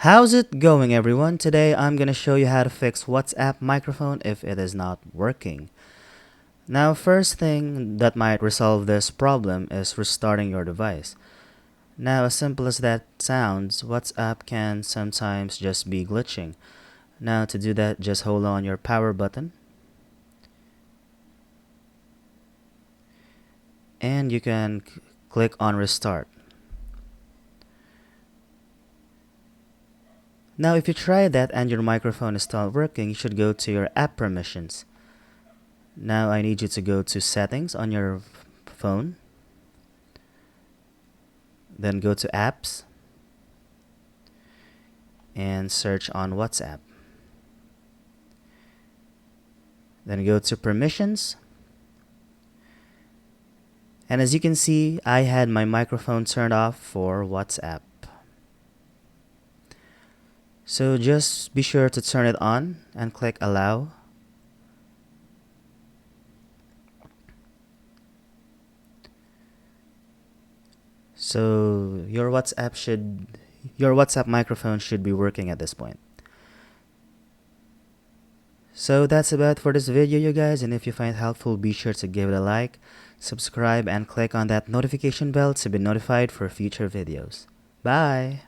How's it going, everyone? Today I'm gonna show you how to fix WhatsApp microphone if it is not working. Now, first thing that might resolve this problem is restarting your device. Now, as simple as that sounds, WhatsApp can sometimes just be glitching. Now, to do that, just hold on your power button and you can click on restart. Now, if you try that and your microphone is still working, you should go to your app permissions. Now, I need you to go to settings on your phone, then go to apps and search on WhatsApp. Then go to permissions. And as you can see, I had my microphone turned off for WhatsApp. So just be sure to turn it on and click allow. So your WhatsApp microphone should be working at this point. So that's about for this video, you guys, and if you find it helpful, be sure to give it a like, subscribe, and click on that notification bell to be notified for future videos. Bye!